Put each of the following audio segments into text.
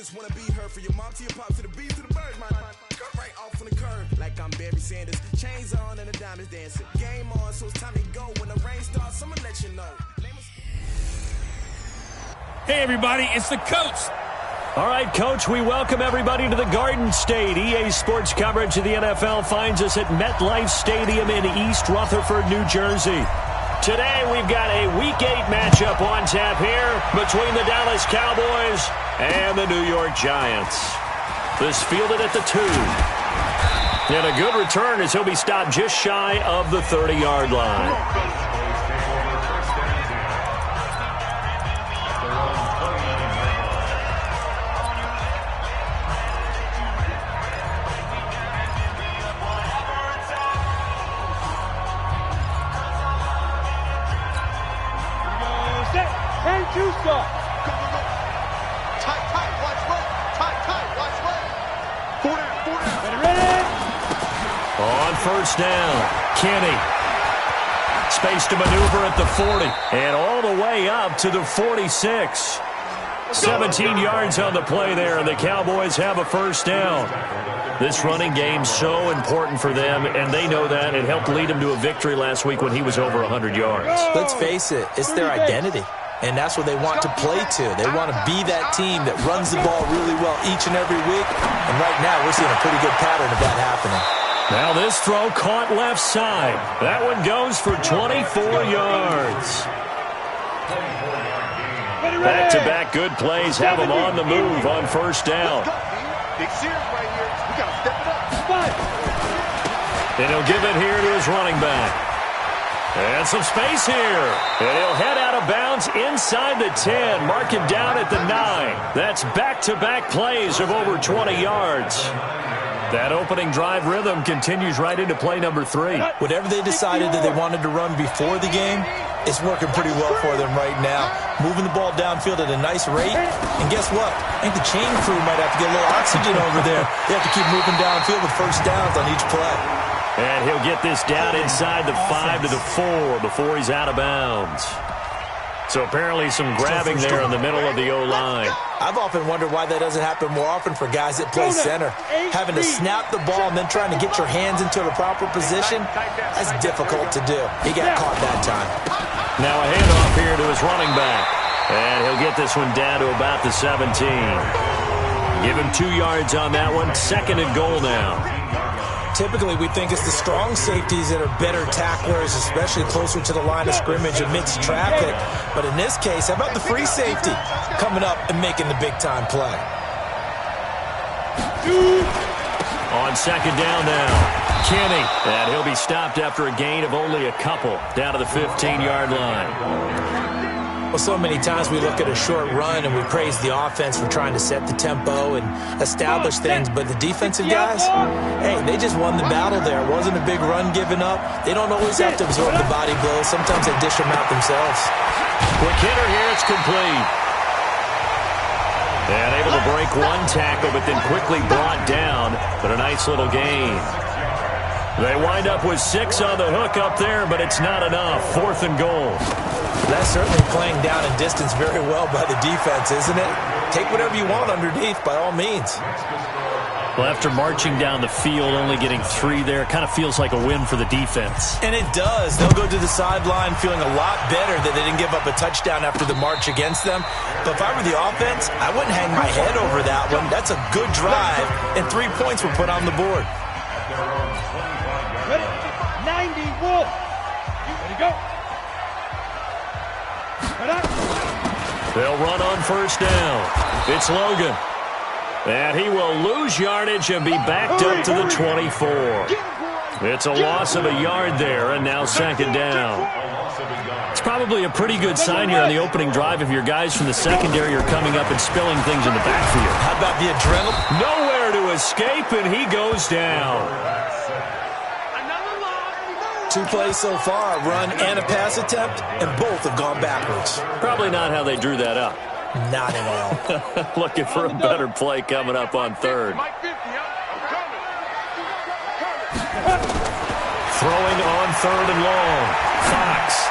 just wanna be heard, for your mom to your pops to the beat to the bird, man. Go right off on the curb like I'm Barry Sanders. Chains on and the diamonds dancing. Game on, so it's time to go. When the rain starts, I'ma let you know. Hey everybody, it's the coach. All right, Coach, we welcome everybody to the Garden State. EA Sports coverage of the NFL finds us at MetLife Stadium in East Rutherford, New Jersey. Today, we've got a Week 8 matchup on tap here between the Dallas Cowboys and the New York Giants. This fielded at the 2. And a good return as he'll be stopped just shy of the 30-yard line. On first down, Kenny. Space to maneuver at the 40. And all the way up to the 46. 17 yards on the play there, and the Cowboys have a first down. This running game's so important for them, and they know that. It helped lead them to a victory last week when he was over 100 yards. Let's face it, it's their identity. And that's what they want to play to. They want to be that team that runs the ball really well each and every week. And right now, we're seeing a pretty good pattern of that happening. Now this throw caught left side. That one goes for 24 yards. Back-to-back good plays have them on the move on first down. And he'll give it here to his running back. And some space here. And he'll head out of bounds inside the 10. Mark him down at the 9. That's back-to-back plays of over 20 yards. That opening drive rhythm continues right into play number 3. Whatever they decided that they wanted to run before the game, it's working pretty well for them right now. Moving the ball downfield at a nice rate. And guess what? I think the chain crew might have to get a little oxygen over there. They have to keep moving downfield with first downs on each play. And he'll get this down inside the 5 to the 4 before he's out of bounds. So apparently some grabbing there in the middle of the O-line. I've often wondered why that doesn't happen more often for guys that play center. Having to snap the ball and then trying to get your hands into the proper position, that's difficult to do. He got caught that time. Now a handoff here to his running back. And he'll get this one down to about the 17. Give him 2 yards on that one. 2nd and goal now. Typically, we think it's the strong safeties that are better tacklers, especially closer to the line of scrimmage amidst traffic. But in this case, how about the free safety coming up and making the big-time play? On 2nd down now, Kenny. And he'll be stopped after a gain of only a couple down to the 15-yard line. Well, so many times we look at a short run and we praise the offense for trying to set the tempo and establish things, but the defensive guys, hey, they just won the battle there. It wasn't a big run given up. They don't always have to absorb the body blows. Sometimes they dish them out themselves. Quick hitter here, it's complete. And able to break one tackle, but then quickly brought down, but a nice little gain. They wind up with 6 on the hook up there, but it's not enough. 4th and goal. That's certainly playing down in distance very well by the defense, isn't it? Take whatever you want underneath, by all means. Well, after marching down the field, only getting 3 there, kind of feels like a win for the defense. And it does. They'll go to the sideline feeling a lot better that they didn't give up a touchdown after the march against them. But if I were the offense, I wouldn't hang my head over that one. That's a good drive, and 3 points were put on the board. Ready? 91. Ready to go. They'll run on first down. It's Logan. And he will lose yardage and be backed up to the 24. It's a loss of a yard there, and now 2nd down. It's probably a pretty good sign here on the opening drive if your guys from the secondary are coming up and spilling things in the backfield. How about the adrenaline? Nowhere to escape, and he goes down. 2 plays so far, a run and a pass attempt, and both have gone backwards. Probably not how they drew that up. Not at all. Looking for a better play coming up on 3rd. Throwing on 3rd and long. Fox.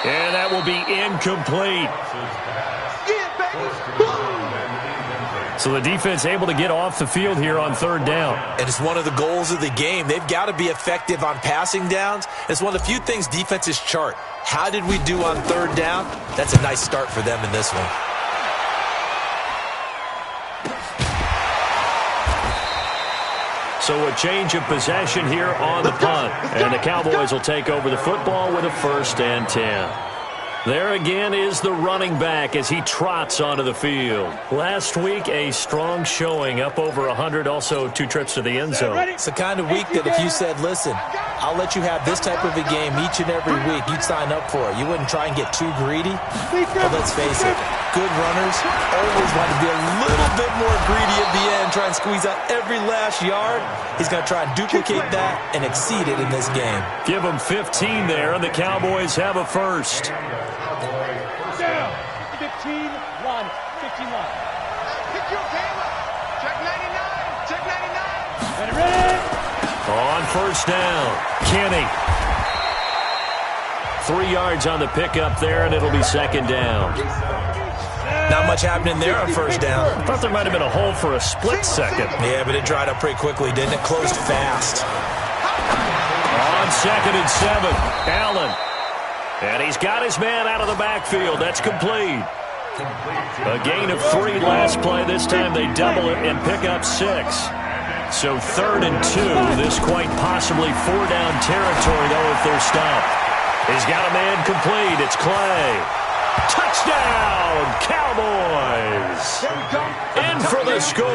And that will be incomplete. So the defense able to get off the field here on third down. And it's one of the goals of the game. They've got to be effective on passing downs. It's one of the few things defenses chart. How did we do on third down? That's a nice start for them in this one. So a change of possession here on the punt. And the Cowboys will take over the football with a 1st and 10. There again is the running back as he trots onto the field. Last week, a strong showing, up over 100, also 2 trips to the end zone. It's the kind of week that if you said, listen, I'll let you have this type of a game each and every week, you'd sign up for it. You wouldn't try and get too greedy. But let's face it, good runners always want to be a little bit more greedy at the end, try and squeeze out every last yard. He's going to try and duplicate that and exceed it in this game. Give him 15 there, and the Cowboys have a 1st. 15 line. Pick your camera. Check 99. Check 99. Ready? On 1st down, Kenny. 3 yards on the pickup there, and it'll be 2nd down. Not much happening there on 1st down. I thought there might have been a hole for a split second. Yeah, but it dried up pretty quickly, didn't it? Closed fast. On 2nd and 7, Allen. And he's got his man out of the backfield. That's complete. A gain of 3 last play. This time they double it and pick up 6. So 3rd and 2. This quite possibly 4-down territory, though, if they're stopped. He's got a man complete. It's Clay. Touchdown, Cowboys. In for the score.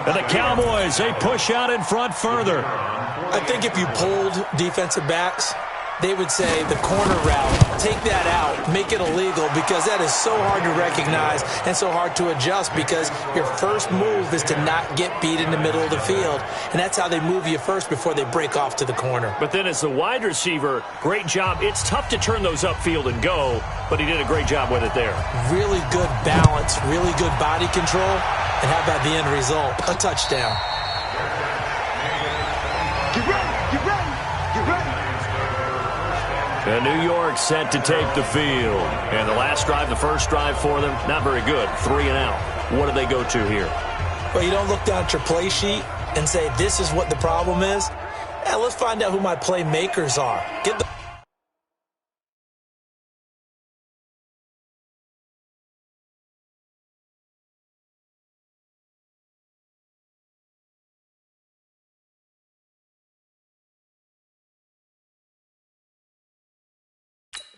And the Cowboys, they push out in front further. I think if you polled defensive backs, they would say the corner route, take that out, make it illegal, because that is so hard to recognize and so hard to adjust, because your first move is to not get beat in the middle of the field, and that's how they move you first before they break off to the corner. But then as the wide receiver, great job. It's tough to turn those upfield and go, but he did a great job with it there. Really good balance, really good body control, and how about the end result? A touchdown. Get ready. Get ready. Get ready. And New York set to take the field. And the last drive, the first drive for them, not very good. 3 and out. What do they go to here? Well, you don't look down at your play sheet and say, this is what the problem is. Let's find out who my playmakers are. Get the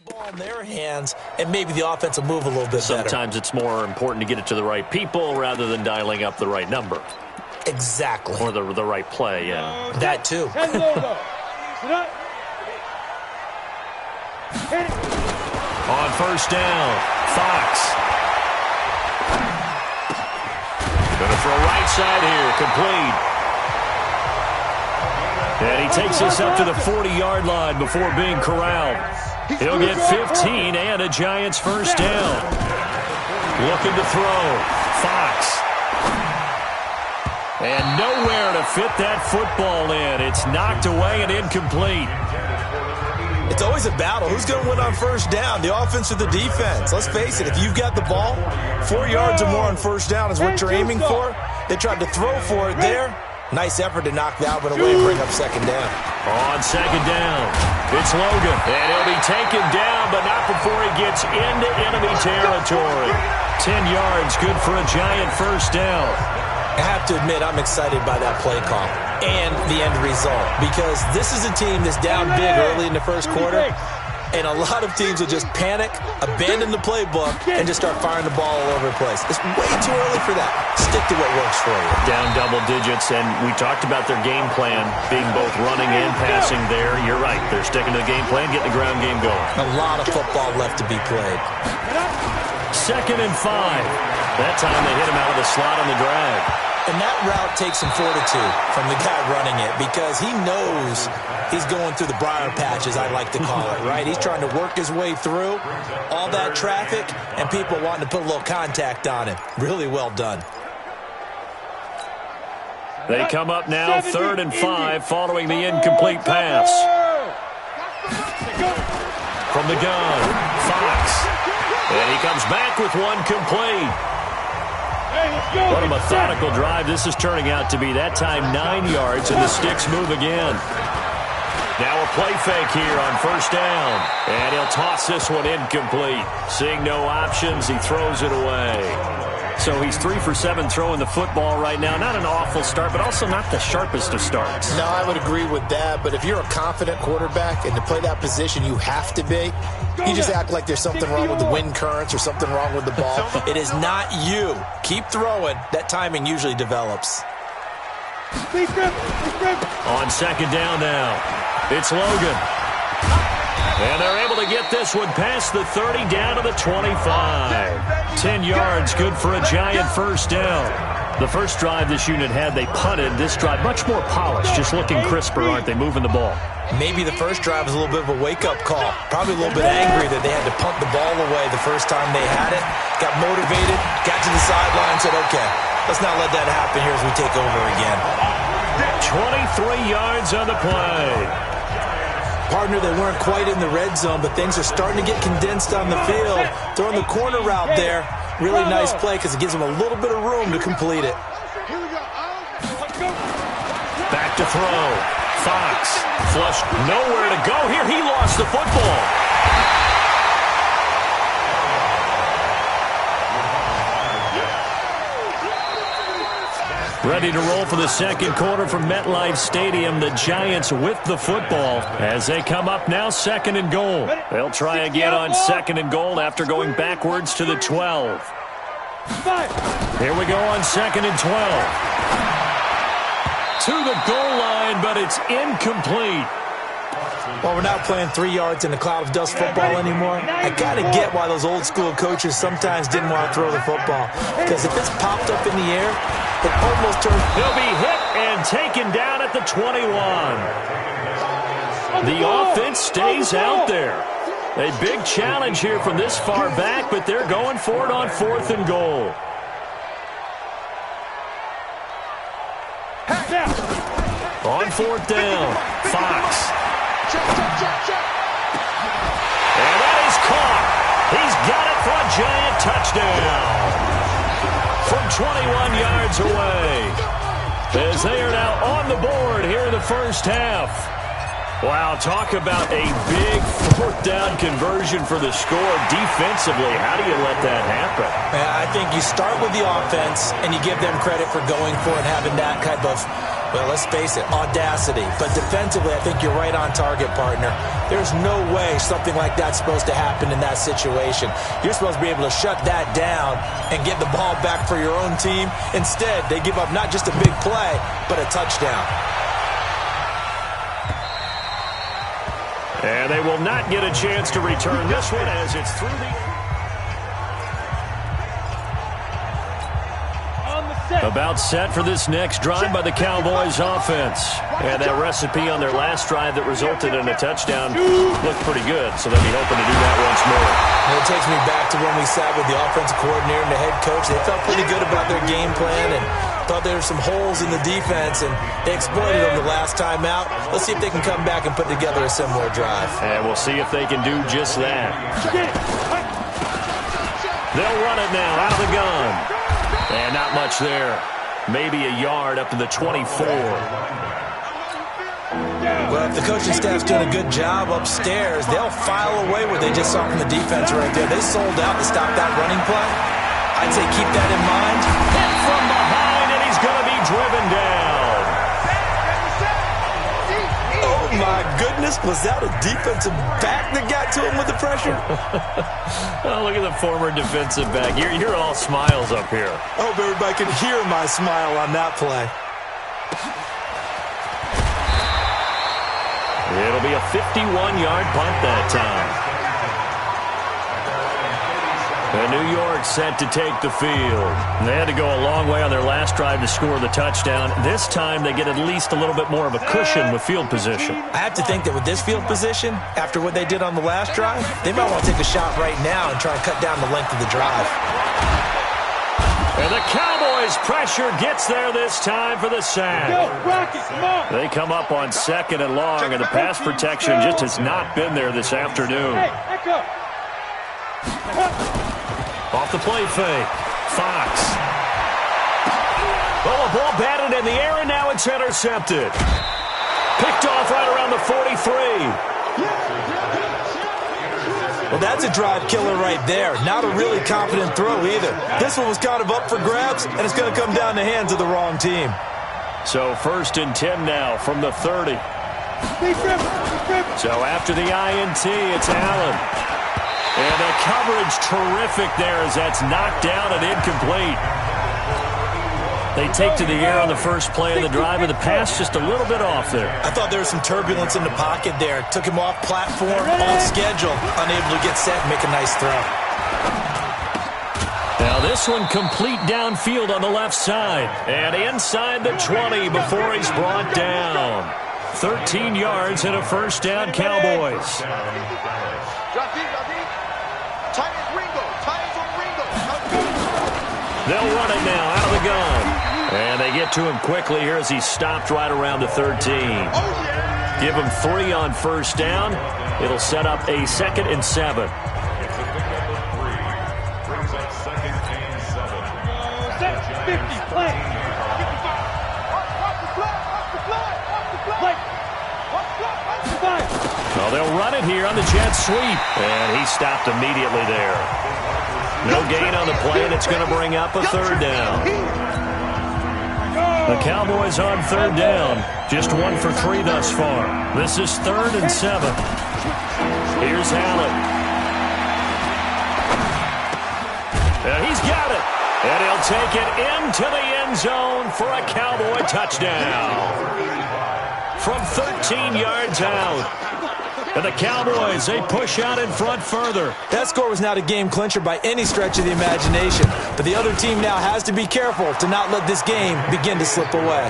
ball in their hands, and maybe the offense will move a little bit better. Sometimes it's more important to get it to the right people rather than dialing up the right number. Exactly. Or the right play, yeah. That too. On 1st down, Fox. Gonna throw right side here, complete. And he takes us up to the 40-yard line before being corralled. He'll get 15 and a Giants 1st down. Looking to throw. Fox. And nowhere to fit that football in. It's knocked away and incomplete. It's always a battle. Who's going to win on 1st down, the offense or the defense? Let's face it, if you've got the ball, 4 yards or more on 1st down is what you're aiming for. They tried to throw for it there. Nice effort to knock that one away and bring up 2nd down. On 2nd down, it's Logan. And he'll be taken down, but not before he gets into enemy territory. 10 yards, good for a Giant 1st down. I have to admit, I'm excited by that play call and the end result, because this is a team that's down big early in the 1st quarter, and a lot of teams will just panic, abandon the playbook, and just start firing the ball all over the place. It's way too early for that. Stick to what works for you. Down double digits, and we talked about their game plan being both running and passing there. You're right. They're sticking to the game plan, getting the ground game going. A lot of football left to be played. 2nd and 5. That time they hit him out of the slot on the drag. And that route takes some fortitude from the guy running it, because he knows he's going through the briar patches, I like to call it, right? He's trying to work his way through all that traffic and people wanting to put a little contact on him. Really well done. They come up now 3rd and 5 following the incomplete pass. From the gun, Fox. And he comes back with one complete. Hey, let's go. What a methodical drive this is turning out to be. That time 9 yards, and the sticks move again. Now a play fake here on first down. And he'll toss this one incomplete. Seeing no options, he throws it away. So he's 3 for 7 throwing the football right now. Not an awful start, but also not the sharpest of starts. No, I would agree with that. But if you're a confident quarterback and to play that position, you have to be. You just act like there's something wrong with the wind currents or something wrong with the ball. It is not you. Keep throwing. That timing usually develops. On second down now, it's Logan. And they're able to get this one past the 30 down to the 25. 10 yards, good for a giant first down. The first drive this unit had, they punted. This drive, much more polished, just looking crisper, aren't they, moving the ball? Maybe the first drive was a little bit of a wake-up call. Probably a little bit angry that they had to punt the ball away the first time they had it. Got motivated, got to the sideline, said, okay, let's not let that happen here as we take over again. 23 yards on the play. Partner, they weren't quite in the red zone, but things are starting to get condensed on the field. Throwing the corner route there. Really nice play because it gives them a little bit of room to complete it. Back to throw. Fox flushed nowhere to go here. He lost the football. Ready to roll for the second quarter from MetLife Stadium. The Giants with the football as they come up now second and goal. They'll try again on second and goal after going backwards to the 12. Here we go on second and 12. To the goal line, but it's incomplete. Well, we're not playing 3 yards in a cloud of dust football anymore. I kind of get why those old school coaches sometimes didn't want to throw the football. Because if it's popped up in the air, it almost turns. He'll be hit and taken down at the 21. The offense stays out there. A big challenge here from this far back, but they're going for it on fourth and goal. On fourth down, Fox. And that is caught. He's got it for a giant touchdown. From 21 yards away. As they are now on the board here in the first half. Wow, talk about a big fourth down conversion for the score. Defensively, how do you let that happen? I think you start with the offense, and you give them credit for going for it, having that type of, well, let's face it, audacity. But defensively, I think you're right on target, partner. There's no way something like that's supposed to happen in that situation. You're supposed to be able to shut that down and get the ball back for your own team. Instead, they give up not just a big play, but a touchdown. And they will not get a chance to return this one as it's through the... About set for this next drive by the Cowboys offense. And that recipe on their last drive that resulted in a touchdown looked pretty good, so they'll be hoping to do that once more. And it takes me back to when we sat with the offensive coordinator and the head coach. They felt pretty good about their game plan and thought there were some holes in the defense, and they exploited them the last time out. Let's see if they can come back and put together a similar drive. And we'll see if they can do just that. They'll run it now out of the gun. And not much there. Maybe a yard up to the 24. Well, if the coaching staff's doing a good job upstairs, they'll file away what they just saw from the defense right there. They sold out to stop that running play. I'd say keep that in mind. Hit from behind, and he's going to be driven down. Oh, my goodness. Was that a defensive back that got to him with the pressure? Oh, look at the former defensive back. You're all smiles up here. I hope everybody can hear my smile on that play. It'll be a 51-yard punt that time. And New York set to take the field. They had to go a long way on their last drive to score the touchdown. This time they get at least a little bit more of a cushion with field position. I have to think that with this field position, after what they did on the last drive, they might want to take a shot right now and try and cut down the length of the drive. And the Cowboys' pressure gets there this time for the sack. They come up on second and long, and the pass protection just has not been there this afternoon. Off the play fake. Fox. Well, the ball batted in the air, and now it's intercepted. Picked off right around the 43. Well, that's a drive killer right there. Not a really confident throw either. This one was kind of up for grabs, and it's going to come down the hands of the wrong team. So 1st and 10 now from the 30. So after the INT, it's Allen. And the coverage terrific there as that's knocked down and incomplete. They take to the air on the first play of the drive, and the pass just a little bit off there. I thought there was some turbulence in the pocket there. Took him off platform, on schedule, unable to get set and make a nice throw. Now this one complete downfield on the left side. And inside the 20 before he's brought down. 13 yards and a first down, Cowboys. They'll run it now out of the gun. And they get to him quickly here as he's stopped right around the 13. Give him 3 on first down. It'll set up a 2nd and 7. Well, they'll run it here on the jet sweep. And he stopped immediately there. No gain on the play, and it's going to bring up a 3rd down. The Cowboys on 3rd down. Just 1 for 3 thus far. This is 3rd and 7. Here's Allen. And he's got it. And he'll take it into the end zone for a Cowboy touchdown. From 13 yards out. And the Cowboys, they push out in front further. That score was not a game clincher by any stretch of the imagination. But the other team now has to be careful to not let this game begin to slip away.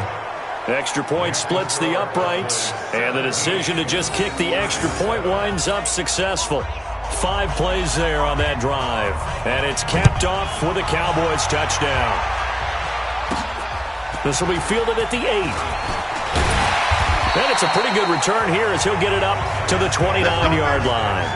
Extra point splits the uprights. And the decision to just kick the extra point winds up successful. 5 plays there on that drive. And it's capped off with a Cowboys touchdown. This will be fielded at the 8. And it's a pretty good return here as he'll get it up to the 29-yard line.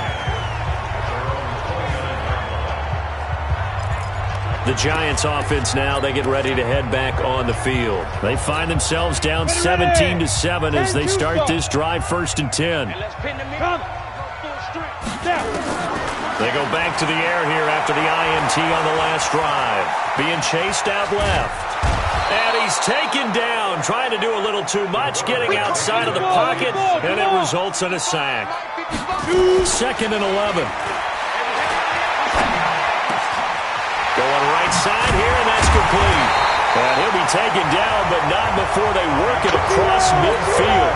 The Giants offense now, they get ready to head back on the field. They find themselves down 17-7 as they start this drive 1st and 10. They go back to the air here after the INT on the last drive. Being chased out left. And he's taken down, trying to do a little too much, getting outside of the pocket, and it results in a sack. 2nd and 11. Going right side here, and that's complete. And he'll be taken down, but not before they work it across midfield.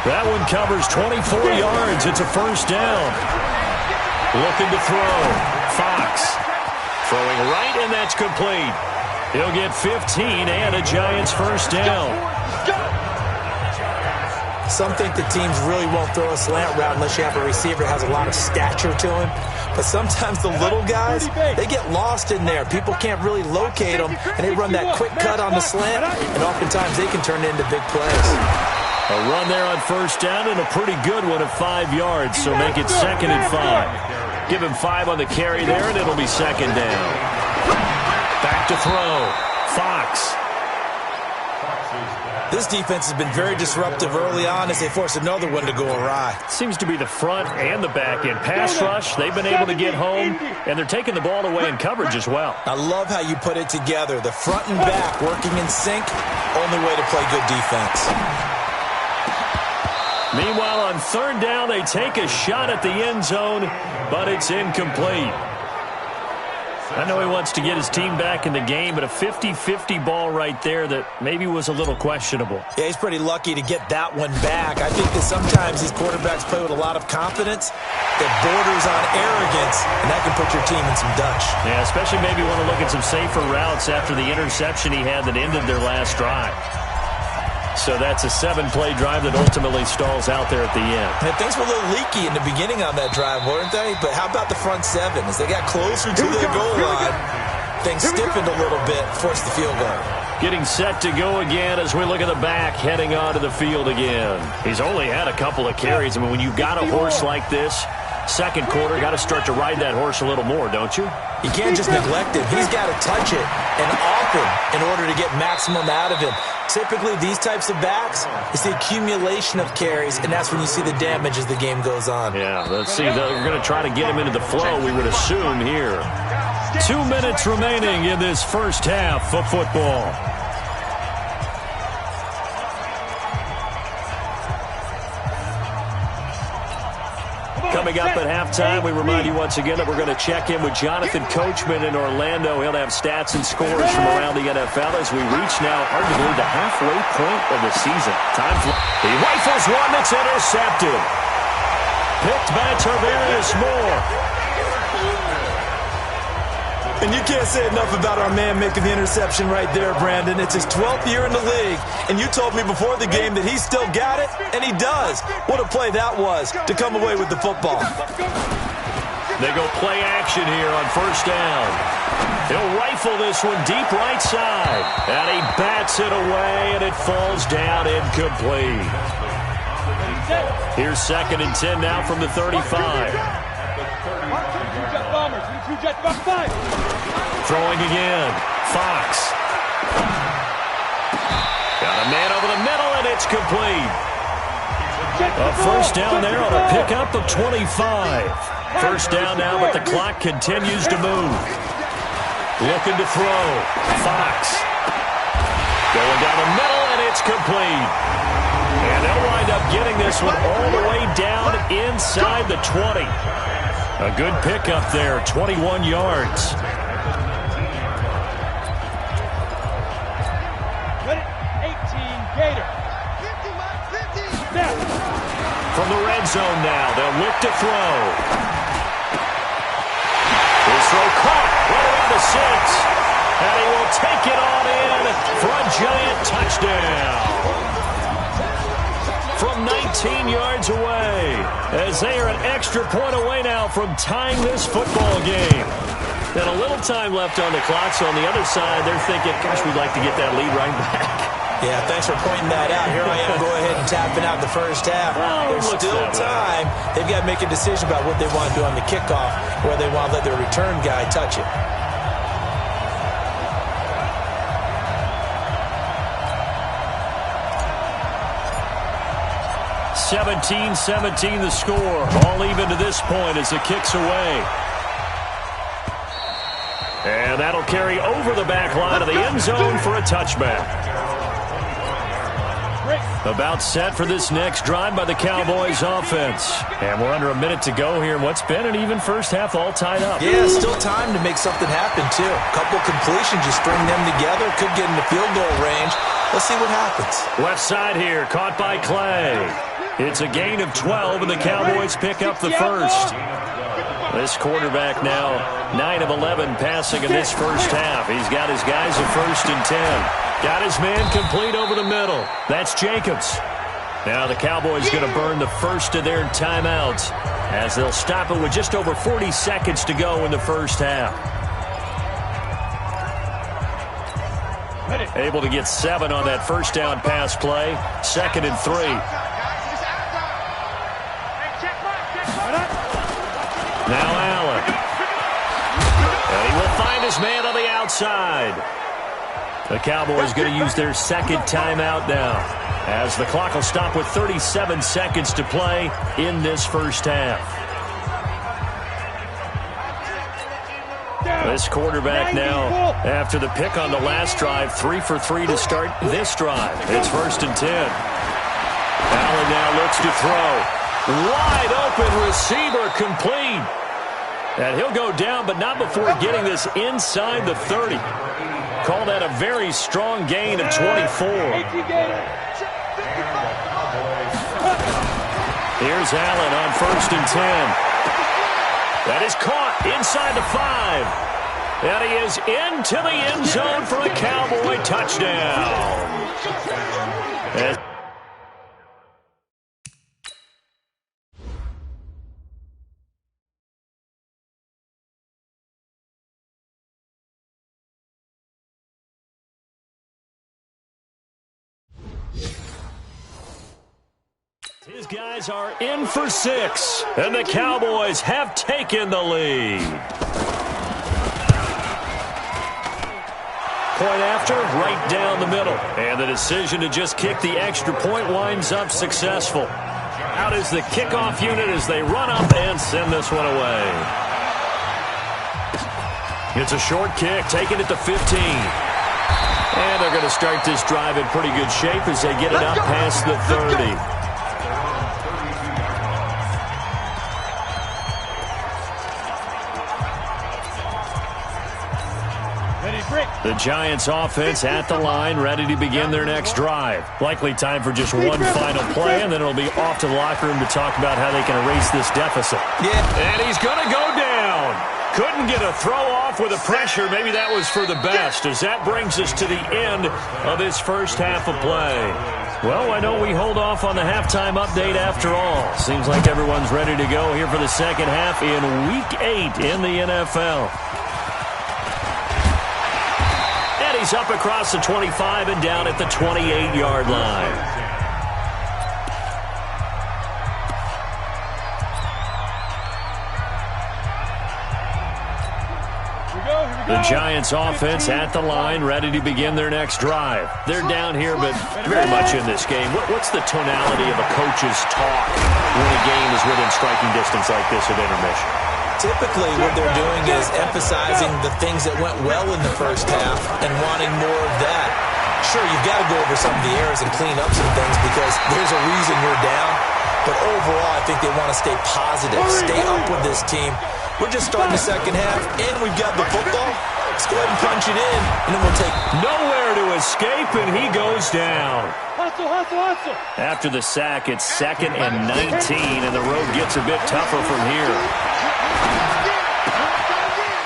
That one covers 24 yards. It's a first down. Looking to throw. Fox. Throwing right, and that's complete. He'll get 15 and a Giants first down. Some think the teams really won't throw a slant route unless you have a receiver that has a lot of stature to him. But sometimes the little guys, they get lost in there. People can't really locate them, and they run that quick cut on the slant, and oftentimes they can turn it into big plays. A run there on first down and a pretty good one at 5 yards, so make it 2nd and 5. Give him 5 on the carry there, and it'll be 2nd down. Back to throw. Fox. This defense has been very disruptive early on as they force another one to go awry. Seems to be the front and the back end. Pass rush, they've been able to get home, and they're taking the ball away in coverage as well. I love how you put it together. The front and back working in sync, only way to play good defense. Meanwhile, on 3rd down, they take a shot at the end zone, but it's incomplete. I know he wants to get his team back in the game, but a 50-50 ball right there that maybe was a little questionable. Yeah, he's pretty lucky to get that one back. I think that sometimes these quarterbacks play with a lot of confidence that borders on arrogance, and that can put your team in some Dutch. Yeah, especially maybe want to look at some safer routes after the interception he had that ended their last drive. So that's a 7-play drive that ultimately stalls out there at the end. And things were a little leaky in the beginning on that drive, weren't they? But how about the front 7? As they got closer to their goal line, things stiffened a little bit, forced the field goal. Getting set to go again as we look at the back, heading onto the field again. He's only had a couple of carries. I mean, when you've got a horse like this, Second quarter, got to start to ride that horse a little more, don't you? You can't just neglect him. He's got to touch it and often in order to get maximum out of him. Typically, these types of backs, it's the accumulation of carries, and that's when you see the damage as the game goes on. Yeah, let's see. We're going to try to get him into the flow, we would assume here. 2 minutes remaining in this first half of football. Coming up at halftime, we remind you once again that we're going to check in with Jonathan Coachman in Orlando. He'll have stats and scores from around the NFL as we reach now arguably the halfway point of the season. He rifles one that's intercepted. Picked by Tarvarius Moore. And you can't say enough about our man making the interception right there, Brandon. It's his 12th year in the league, and you told me before the game that he still got it, and he does. What a play that was to come away with the football. They go play action here on first down. He'll rifle this one deep right side, and he bats it away, and it falls down incomplete. Here's 2nd and 10 now from the 35. Throwing again. Fox. Got a man over the middle, and it's complete. A first down there on a pickup of 25. First down now, but the clock continues to move. Looking to throw. Fox. Going down the middle, and it's complete. And they'll wind up getting this one all the way down inside the 20. A good pickup there, 21 yards. From the red zone now, they'll look to throw. His throw caught right around the 6. And he will take it on in for a giant touchdown. From 19 yards away, as they are an extra point away now from tying this football game. And a little time left on the clock, so on the other side, they're thinking, gosh, we'd like to get that lead right back. Yeah, thanks for pointing that out. Here I am, go ahead and tapping out the first half. Well, there's still time. They've got to make a decision about what they want to do on the kickoff, where they want to let their return guy touch it. (17-17) the score. All even to this point as the kick's away. And that'll carry over the back line of the end zone for a touchback. About set for this next drive by the Cowboys offense. And we're under a minute to go here in what's been an even first half, all tied up. Yeah, still time to make something happen, too. A couple completions, you string them together, could get into field goal range. Let's see what happens. Left side here, caught by Clay. It's a gain of 12, and the Cowboys pick up the first. This quarterback now 9 of 11 passing in this first half. He's got his guys at 1st and 10. Got his man complete over the middle. That's Jacobs. Now the Cowboys going to burn the first of their timeouts as they'll stop it with just over 40 seconds to go in the first half. Able to get 7 on that first down pass play. 2nd and 3. Now Allen. And he will find his man on the outside. The Cowboys going to use their 2nd timeout now, as the clock will stop with 37 seconds to play in this first half. This quarterback now, after the pick on the last drive, 3 for 3 to start this drive. It's 1st and 10. Allen now looks to throw. Wide open receiver complete. And he'll go down, but not before getting this inside the 30. Call that a very strong gain of 24. Here's Allen on 1st and 10. That is caught inside the 5. And he is into the end zone for a Cowboy touchdown. These guys are in for 6, and the Cowboys have taken the lead. Point after, right down the middle. And the decision to just kick the extra point winds up successful. Out is the kickoff unit as they run up and send this one away. It's a short kick, taking it to 15. And they're going to start this drive in pretty good shape as they get it up past the 30. The Giants offense at the line, ready to begin their next drive. Likely time for just one final play, and then it'll be off to the locker room to talk about how they can erase this deficit. Yeah. And he's going to go down. Couldn't get a throw off with the pressure. Maybe that was for the best, as that brings us to the end of this first half of play. Well, I know we hold off on the halftime update after all. Seems like everyone's ready to go here for the second half in Week 8 in the NFL. He's up across the 25 and down at the 28-yard line. The Giants offense at the line, ready to begin their next drive. They're down here, but very much in this game. What's the tonality of a coach's talk when a game is within striking distance like this at intermission? Typically, what they're doing is emphasizing the things that went well in the first half and wanting more of that. Sure, you've got to go over some of the errors and clean up some things because there's a reason you're down. But overall, I think they want to stay positive, stay up with this team. We're just starting the second half, and we've got the football. Let's go ahead and punch it in, and then we'll take nowhere to escape, and he goes down. Hustle, hustle, hustle. After the sack, it's 2nd and 19, and the road gets a bit tougher from here.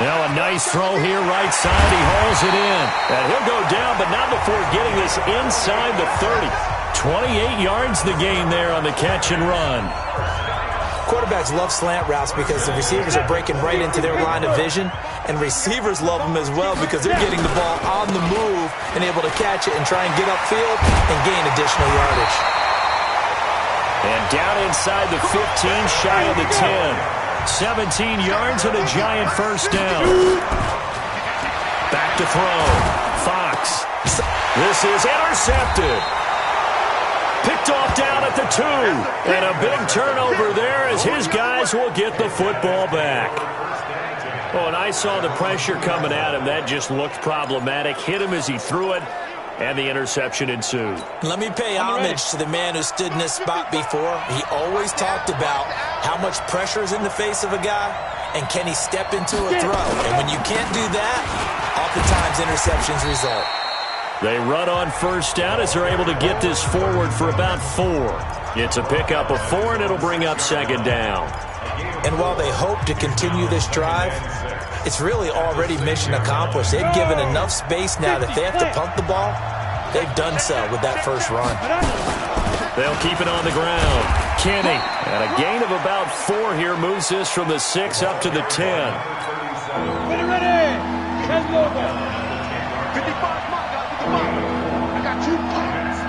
Now a nice throw here, right side. He hauls it in. And he'll go down, but not before getting this inside the 30. 28 yards the gain there on the catch and run. Quarterbacks love slant routes because the receivers are breaking right into their line of vision, and receivers love them as well because they're getting the ball on the move and able to catch it and try and get upfield and gain additional yardage. And down inside the 15, shy of the 10. 17 yards and a Giant first down. Back to throw. Fox. This is intercepted. Picked off down at the 2. And a big turnover there as his guys will get the football back. Oh, and I saw the pressure coming at him. That just looked problematic. Hit him as he threw it. And the interception ensued. Let me pay homage to the man who stood in this spot before. He always talked about how much pressure is in the face of a guy, and can he step into a throw. And when you can't do that, oftentimes interceptions result. They run on first down as they're able to get this forward for about 4. It's a pickup of 4, and it'll bring up 2nd down. And while they hope to continue this drive, it's really already mission accomplished. They've given enough space now that they have to punt the ball. They've done so with that first run. They'll keep it on the ground. Kenny, at a gain of about 4 here, moves this from the 6 up to the 10. Ready, ready. 10 over. 55 miles. I got 2 points.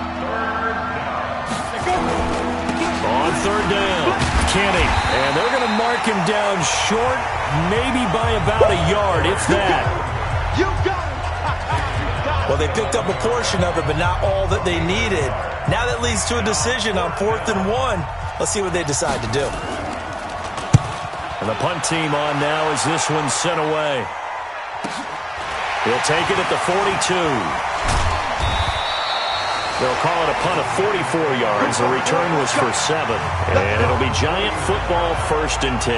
On 3rd down, Kenny. And they're going to mark him down short, maybe by about a yard, if that. You got it. Well, they picked up a portion of it, but not all that they needed. Now that leads to a decision on 4th and 1. Let's see what they decide to do. And the punt team on now as this one's sent away. He'll take it at the 42. They'll call it a punt of 44 yards. The return was for 7. And it'll be Giant football 1st and 10.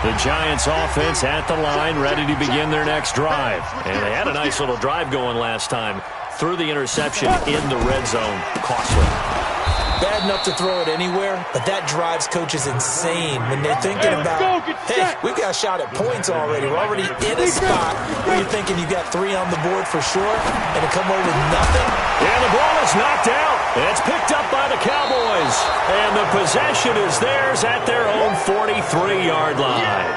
The Giants offense at the line, ready to begin their next drive. And they had a nice little drive going last time. Threw the interception in the red zone. Costly. Bad enough to throw it anywhere, but that drives coaches insane when they're thinking about, hey, we've got a shot at points already. We're already in a spot where you're thinking you've got 3 on the board for sure, and to come away with nothing. And the ball is knocked out. It's picked up by the Cowboys. And the possession is theirs at their own 43-yard line.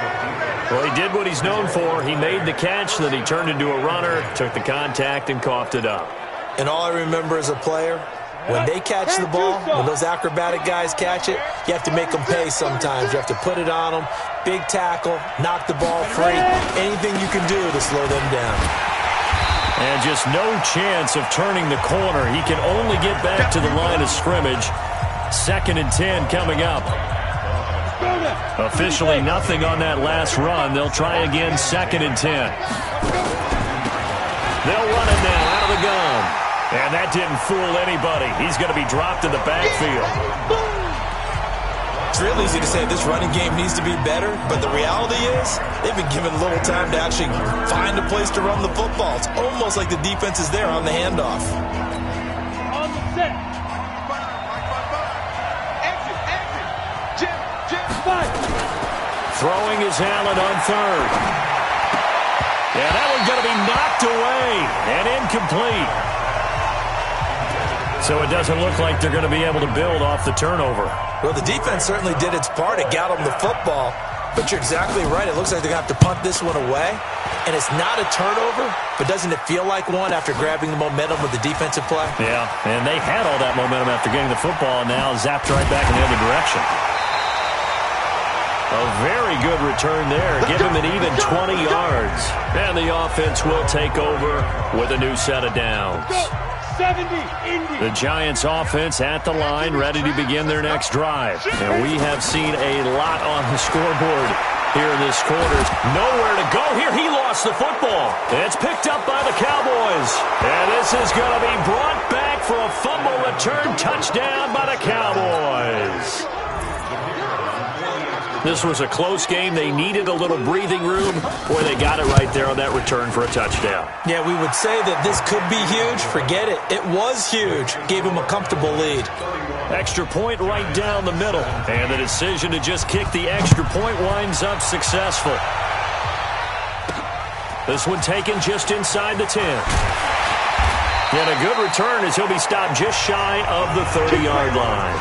Well, he did what he's known for. He made the catch, then he turned into a runner, took the contact, and coughed it up. And all I remember as a player When they catch the ball, when those acrobatic guys catch it, you have to make them pay sometimes. You have to put it on them, big tackle, knock the ball free, anything you can do to slow them down. And just no chance of turning the corner. He can only get back to the line of scrimmage. 2nd and 10 coming up. Officially nothing on that last run. They'll try again, 2nd and 10. They'll run it now out of the gun. And that didn't fool anybody. He's going to be dropped in the backfield. It's real easy to say this running game needs to be better, but the reality is they've been given little time to actually find a place to run the football. It's almost like the defense is there on the handoff. On the set. Exit. Jim. Throwing is Allen on 3rd. Yeah, that one's going to be knocked away and incomplete. So it doesn't look like they're going to be able to build off the turnover. Well, the defense certainly did its part. It got them the football. But you're exactly right. It looks like they're going to have to punt this one away. And it's not a turnover, but doesn't it feel like one after grabbing the momentum with the defensive play? Yeah, and they had all that momentum after getting the football, and now zapped right back in the other direction. A very good return there. Give him an even 20 yards. And the offense will take over with a new set of downs. 70, The Giants offense at the line, ready to begin their next drive. And we have seen a lot on the scoreboard here in this quarter. Nowhere to go here. He lost the football. It's picked up by the Cowboys. And this is going to be brought back for a fumble return touchdown by the Cowboys. This was a close game. They needed a little breathing room. Boy, they got it right there on that return for a touchdown. Yeah, we would say that this could be huge. Forget it. It was huge. Gave him a comfortable lead. Extra point right down the middle. And the decision to just kick the extra point winds up successful. This one taken just inside the 10. And a good return as he'll be stopped just shy of the 30-yard line.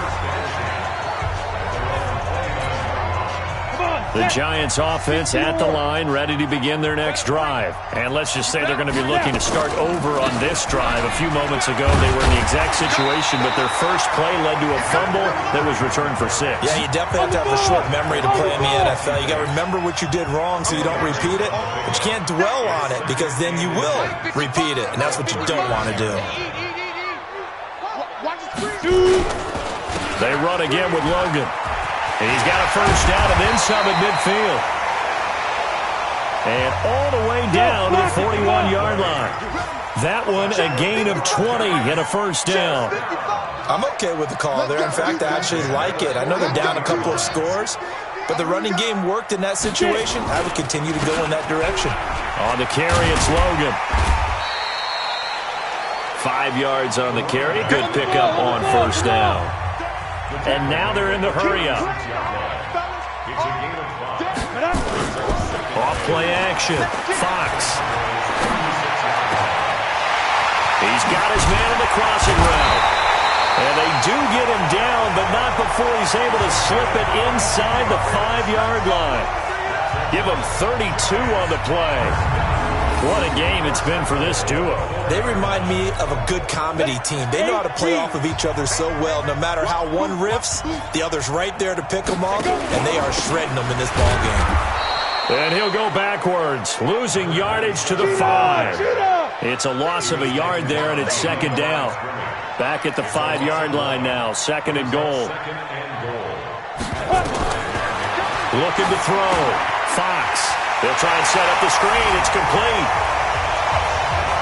The Giants offense at the line, ready to begin their next drive. And let's just say they're going to be looking to start over on this drive. A few moments ago, they were in the exact situation, but their first play led to a fumble that was returned for 6. Yeah, you definitely have to have a short memory to play in the NFL. You got to remember what you did wrong so you don't repeat it, but you can't dwell on it because then you will repeat it, and that's what you don't want to do. They run again with Logan. And he's got a first down and then some at midfield. And all the way down to the 41-yard line. That one a gain of 20 and a first down. I'm okay with the call there. In fact, I actually like it. I know they're down a couple of scores, but the running game worked in that situation. I would continue to go in that direction. On the carry, it's Logan. 5 yards on the carry. Good pickup on first down. And now they're in the hurry-up. Off-play action. Fox. He's got his man in the crossing route. And they do get him down, but not before he's able to slip it inside the 5-yard line. Give him 32 on the play. What a game it's been for this duo. They remind me of a good comedy team. They know how to play off of each other so well. No matter how one riffs, the other's right there to pick them up, and they are shredding them in this ball game. And he'll go backwards, losing yardage to the 5. It's a loss of a yard there, and it's second down. Back at the 5-yard line now, second and goal. Looking to throw. Fox. They'll try and set up the screen. It's complete.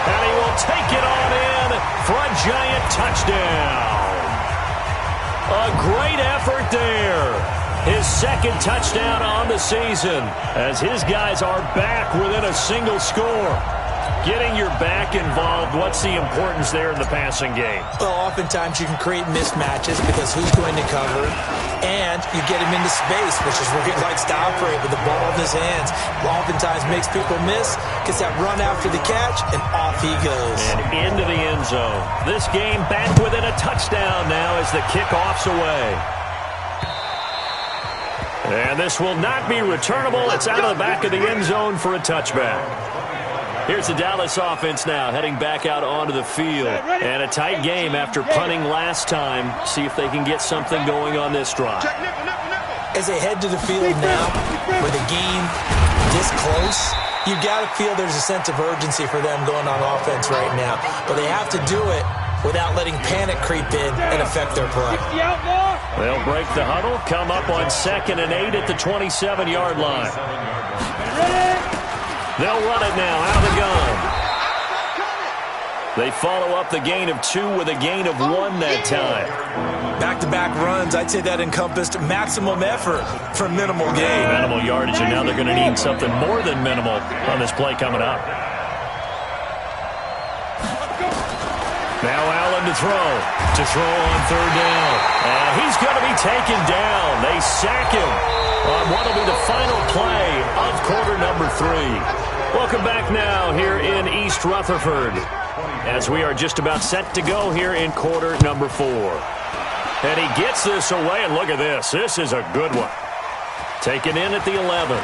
And he will take it on in for a giant touchdown. A great effort there. His second touchdown on the season as his guys are back within a single score. Getting your back involved, what's the importance there in the passing game? Well, oftentimes you can create mismatches because who's going to cover, and you get him into space, which is where he likes to operate with the ball in his hands. Oftentimes makes people miss, gets that run after the catch, and off he goes. And into the end zone. This game back within a touchdown now as the kickoff's away. And this will not be returnable. It's out of the back of the end zone for a touchback. Here's the Dallas offense now, heading back out onto the field. And a tight game after punting last time. See if they can get something going on this drive. As they head to the field now, with a game this close, you've got to feel there's a sense of urgency for them going on offense right now. But they have to do it without letting panic creep in and affect their play. They'll break the huddle, come up on 2nd and 8 at the 27-yard line. They'll run it now out of the gun. They follow up the gain of 2 with a gain of 1 that time. Back-to-back runs, I'd say that encompassed maximum effort for minimal gain. Minimal yardage, and now they're going to need something more than minimal on this play coming up. Now Allen to throw on 3rd down. And he's going to be taken down. They sack him on what will be the final play of quarter number 3. Welcome back now here in East Rutherford as we are just about set to go here in quarter number 4. And he gets this away, and look at this. This is a good one. Taken in at the 11.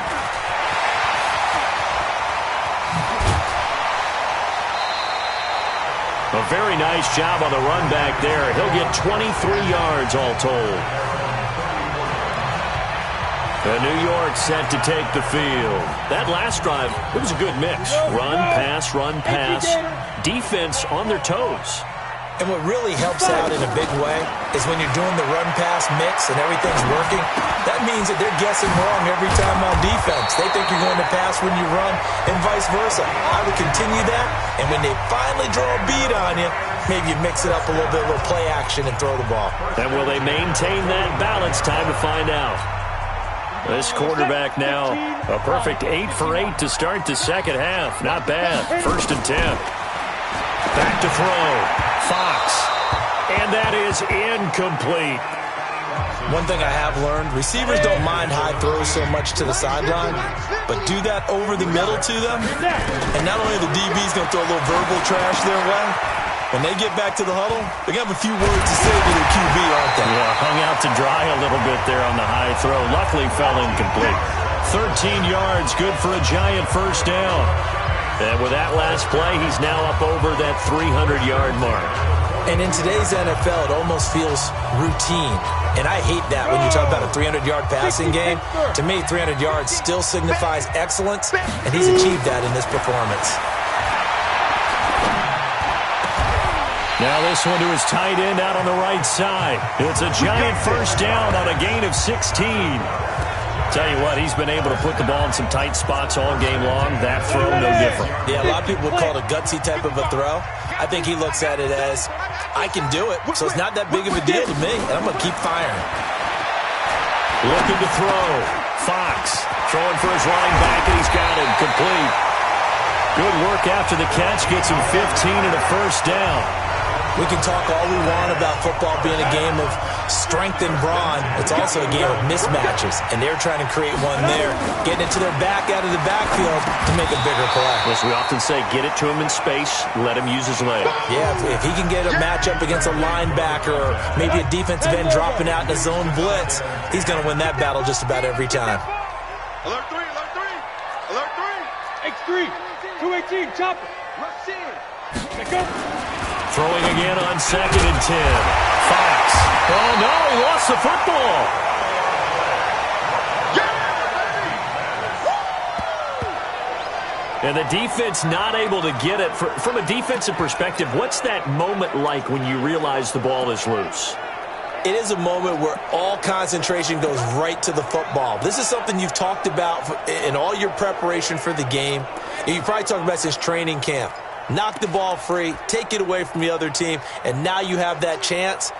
A very nice job on the run back there. He'll get 23 yards all told. And New York set to take the field. That last drive, it was a good mix. Run, pass. Defense on their toes. And what really helps out in a big way is when you're doing the run-pass mix and everything's working, that means that they're guessing wrong every time on defense. They think you're going to pass when you run and vice versa. I would continue that, and when they finally draw a beat on you, maybe you mix it up a little bit, a little play action, and throw the ball. And will they maintain that balance? Time to find out. This quarterback now, a perfect 8 for 8 to start the second half. Not bad. 1st and 10. Back to throw. Fox. And that is incomplete. One thing I have learned, receivers don't mind high throws so much to the sideline, but do that over the middle to them, and not only the DB's going to throw a little verbal trash their way, when they get back to the huddle, they're going to have a few words to say to their QB, aren't they? Yeah, hung out to dry a little bit there on the high throw. Luckily fell incomplete. 13 yards, good for a Giant 1st down. And with that last play, he's now up over that 300-yard mark. And in today's NFL, it almost feels routine. And I hate that when you talk about a 300-yard passing game. To me, 300 yards still signifies excellence, and he's achieved that in this performance. Now this one to his tight end out on the right side. It's a Giant 1st down on a gain of 16. Tell you what, he's been able to put the ball in some tight spots all game long. That throw, no different. Yeah, a lot of people would call it a gutsy type of a throw. I think he looks at it as, I can do it, so it's not that big of a deal to me, and I'm going to keep firing. Looking to throw. Fox throwing for his running back, and he's got him complete. Good work after the catch. Gets him 15 and a 1st down. We can talk all we want about football being a game of strength and brawn. It's also a game of mismatches, and they're trying to create one there, getting it to their back out of the backfield to make a bigger play. As we often say, get it to him in space, let him use his leg. Yeah, if he can get a matchup against a linebacker or maybe a defensive end dropping out in a zone blitz, he's going to win that battle just about every time. Alert 3, alert 3, alert 3. X3, 218, chopper. Rush in. Pick up. Throwing again on 2nd and 10. Fox. Oh, no, he lost the football. And the defense not able to get it. From a defensive perspective, what's that moment like when you realize the ball is loose? It is a moment where all concentration goes right to the football. This is something you've talked about in all your preparation for the game. And you probably talked about since training camp. Knock the ball free, take it away from the other team, and now you have that chance.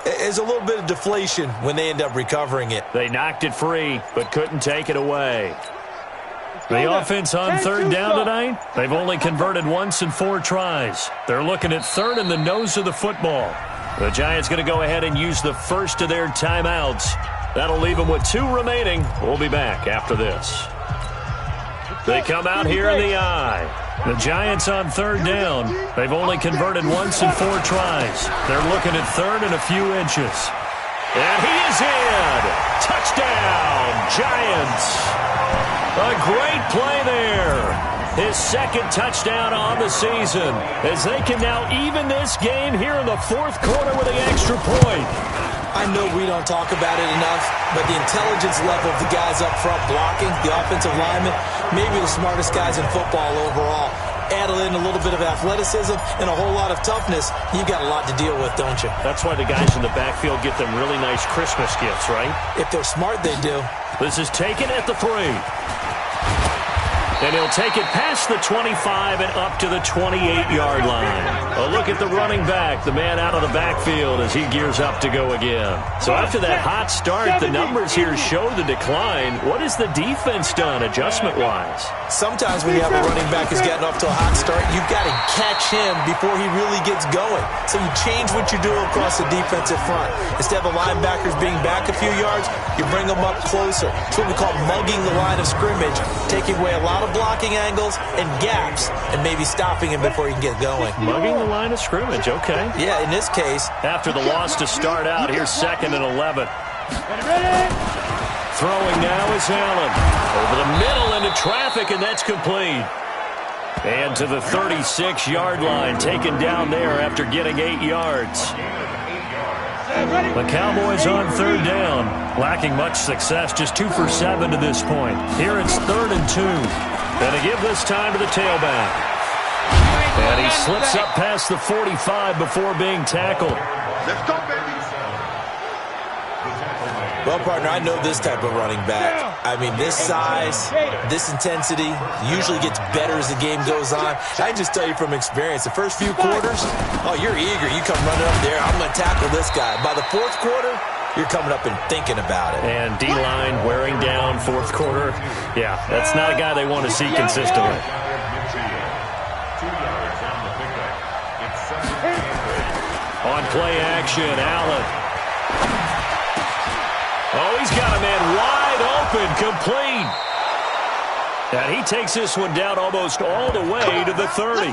There's a little bit of deflation when they end up recovering it. They knocked it free, but couldn't take it away. The offense on 3rd down tonight, they've only converted once in 4 tries. They're looking at 3rd in the nose of the football. The Giants going to go ahead and use the first of their timeouts. That'll leave them with 2 remaining. We'll be back after this. They come out here in the eye. The Giants on 3rd down. They've only converted once in 4 tries. They're looking at 3rd and a few inches. And he is in. Touchdown, Giants. A great play there. his second touchdown on the season, as they can now even this game here in the fourth quarter with an extra point. I know we don't talk about it enough, but the intelligence level of the guys up front blocking, the offensive linemen, maybe the smartest guys in football overall. Add in a little bit of athleticism and a whole lot of toughness, you've got a lot to deal with, don't you? That's why the guys in the backfield get them really nice Christmas gifts, right? If they're smart, they do. This is taken at the 3. And he'll take it past the 25 and up to the 28-yard line. A look at the running back, the man out of the backfield as he gears up to go again. So after that hot start, the numbers here show the decline. What has the defense done adjustment-wise? Sometimes when you have a running back who's getting off to a hot start, you've got to catch him before he really gets going. So you change what you do across the defensive front. Instead of the linebackers being back a few yards, you bring them up closer. It's what we call mugging the line of scrimmage, taking away a lot of blocking angles and gaps and maybe stopping him before he can get going. Mugging the line of scrimmage, okay. Yeah, in this case. After the loss to start out, here's 2nd and 11. Throwing now is Allen. Over the middle into traffic, and that's complete. And to the 36-yard line, taken down there after getting 8 yards. The Cowboys on 3rd down, lacking much success, just 2 for 7 to this point. Here it's 3rd and 2. And to give this time to the tailback. And he slips up past the 45 before being tackled. Let's go, baby. Well, partner, I know this type of running back. I mean, this size, this intensity usually gets better as the game goes on. I can just tell you from experience, the first few quarters, oh, you're eager. You come running up there, I'm going to tackle this guy. By the 4th quarter, you're coming up and thinking about it. And D-line wearing down 4th quarter. Yeah, that's not a guy they want to see consistently. On play action, Allen. Oh, he's got a man wide open, complete. And he takes this one down almost all the way to the 30.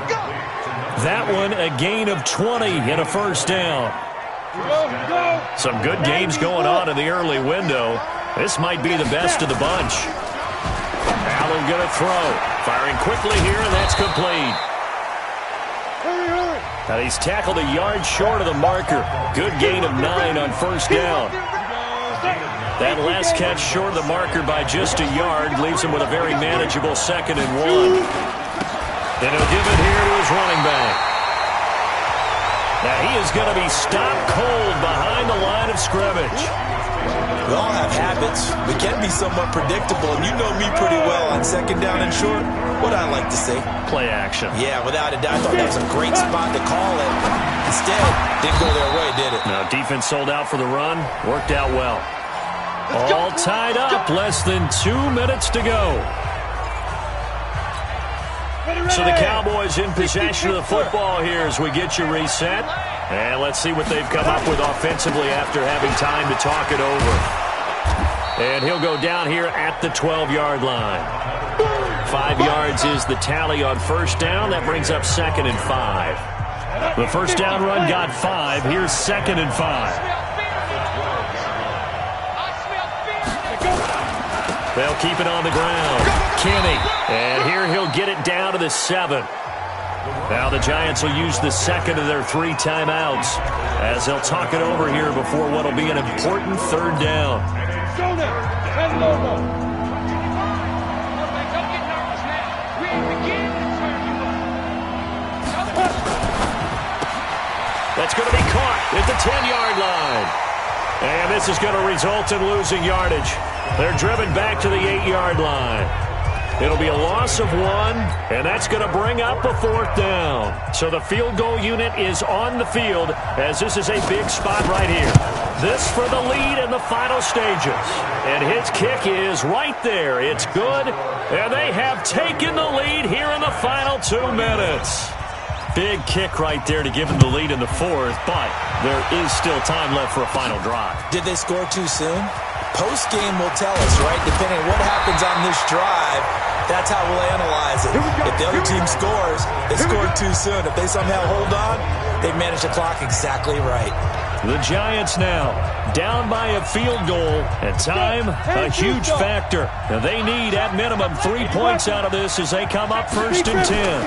That one a gain of 20 and a first down. Some good games going on in the early window. This might be the best of the bunch. Allen going to throw. Firing quickly here, and that's complete. And he's tackled a yard short of the marker. Good gain of 9 on first down. That last catch short of the marker by just a yard leaves him with a very manageable 2nd and 1. And he'll give it here to his running back. Now he is going to be stopped cold behind the line of scrimmage. We all have habits. We can be somewhat predictable, and you know me pretty well on 2nd down and short. What I like to say? Play action. Yeah, without a doubt. I thought that was a great spot to call it. Instead, didn't go their way, did it? No, defense sold out for the run. Worked out well. All tied up. Less than 2 minutes to go. So the Cowboys in possession of the football here as we get you reset. And let's see what they've come up with offensively after having time to talk it over. And he'll go down here at the 12-yard line. 5 yards is the tally on first down. That brings up 2nd and 5. The first down run got 5. Here's 2nd and 5. They'll keep it on the ground. Kenny. And here he'll get it down to the 7. Now the Giants will use the 2nd of their 3 timeouts as they'll talk it over here before what will be an important 3rd down. That's going to be caught at the 10-yard line. And this is going to result in losing yardage. They're driven back to the 8-yard line. It'll be a loss of 1, and that's going to bring up a 4th down. So the field goal unit is on the field as this is a big spot right here. This for the lead in the final stages. And his kick is right there. It's good, and they have taken the lead here in the final 2 minutes. Big kick right there to give them the lead in the 4th, but there is still time left for a final drive. Did they score too soon? Post-game will tell us, right? Depending on what happens on this drive, that's how we'll analyze it. If the other team scores, they scored too soon. If they somehow hold on, they've managed the clock exactly right. The Giants now down by a field goal, and time a huge factor. Now they need at minimum 3 points out of this as they come up 1st and 10.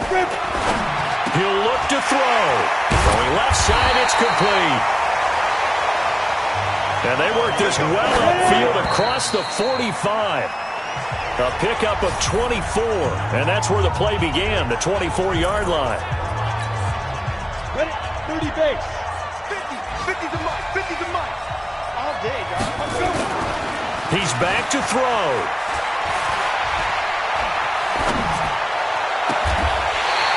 He'll look to throw. Going left side, it's complete. And they work this well upfield across the 45. A pickup of 24, and that's where the play began, the 24-yard line. Ready? 30 base. 50's a mile. 50's a mile. All day, dog. Let's go. He's back to throw.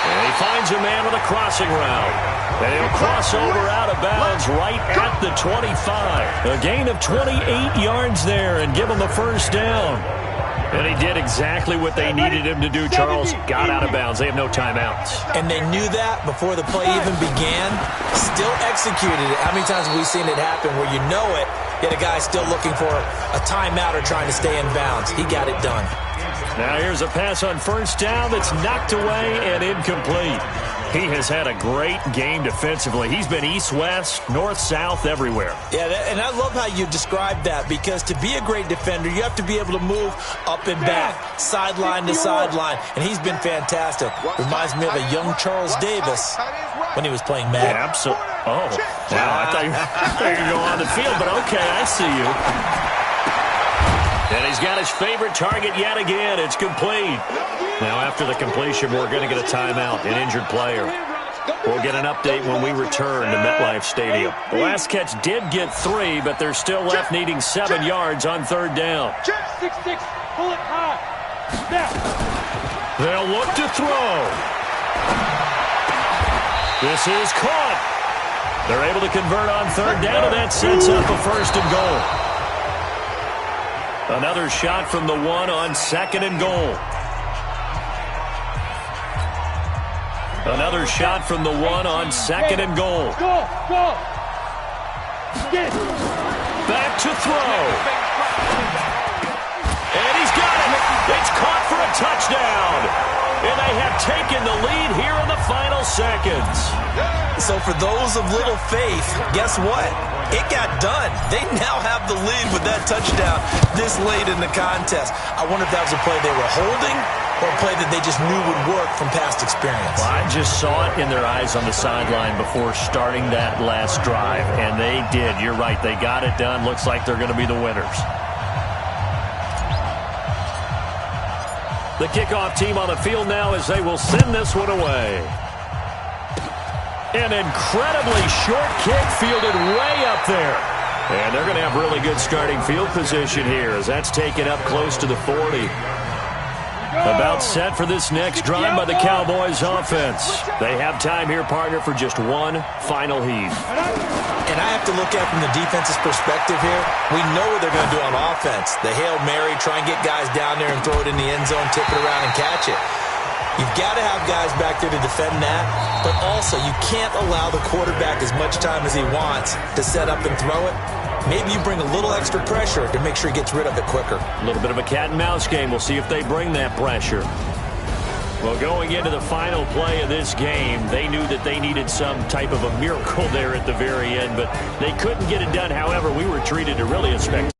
And he finds a man with a crossing route. And he'll cross over out of bounds right at the 25. A gain of 28 yards there and give him a first down. And he did exactly what they needed him to do, Charles. Got out of bounds. They have no timeouts. And they knew that before the play even began. Still executed it. How many times have we seen it happen where you know it, yet a guy still looking for a timeout or trying to stay in bounds? He got it done. Now here's a pass on first down that's knocked away and incomplete. He has had a great game defensively. He's been east-west, north-south, everywhere. Yeah, and I love how you described that, because to be a great defender, you have to be able to move up and back, sideline to sideline, and he's been fantastic. Reminds me of a young Charles Davis when he was playing Madden. Yeah, absolutely. Oh, wow, I thought you were going to go on the field, but okay, I see you. And he's got his favorite target yet again. It's complete. Now, after the completion, we're going to get a timeout, an injured player. We'll get an update when we return to MetLife Stadium. The last catch did get 3, but they're still left needing 7 yards on 3rd down. 6-6, pull it high. Now. They'll look to throw. This is caught. They're able to convert on 3rd down, and that sets up a 1st and goal. Another shot from the 1 on 2nd and goal. Another shot from the 1 on 2nd and goal. Go. Get it. Back to throw. And he's got it. It's caught for a touchdown. And they have taken the lead here in the final seconds. So for those of little faith, guess what? It got done. They now have the lead with that touchdown this late in the contest. I wonder if that was a play they were holding or a play that they just knew would work from past experience. Well, I just saw it in their eyes on the sideline before starting that last drive, and they did. You're right. They got it done. Looks like they're going to be the winners. The kickoff team on the field now as they will send this one away. An incredibly short kick fielded way up there. And they're going to have really good starting field position here as that's taken up close to the 40. About set for this next drive by the Cowboys offense. They have time here, partner, for just one final heave. And I have to look at from the defense's perspective here. We know what they're going to do on offense. The Hail Mary, try and get guys down there and throw it in the end zone, tip it around and catch it. You've got to have guys back there to defend that, but also you can't allow the quarterback as much time as he wants to set up and throw it. Maybe you bring a little extra pressure to make sure he gets rid of it quicker. A little bit of a cat and mouse game. We'll see if they bring that pressure. Well, going into the final play of this game, they knew that they needed some type of a miracle there at the very end, but they couldn't get it done. However, we were treated to really a spectacular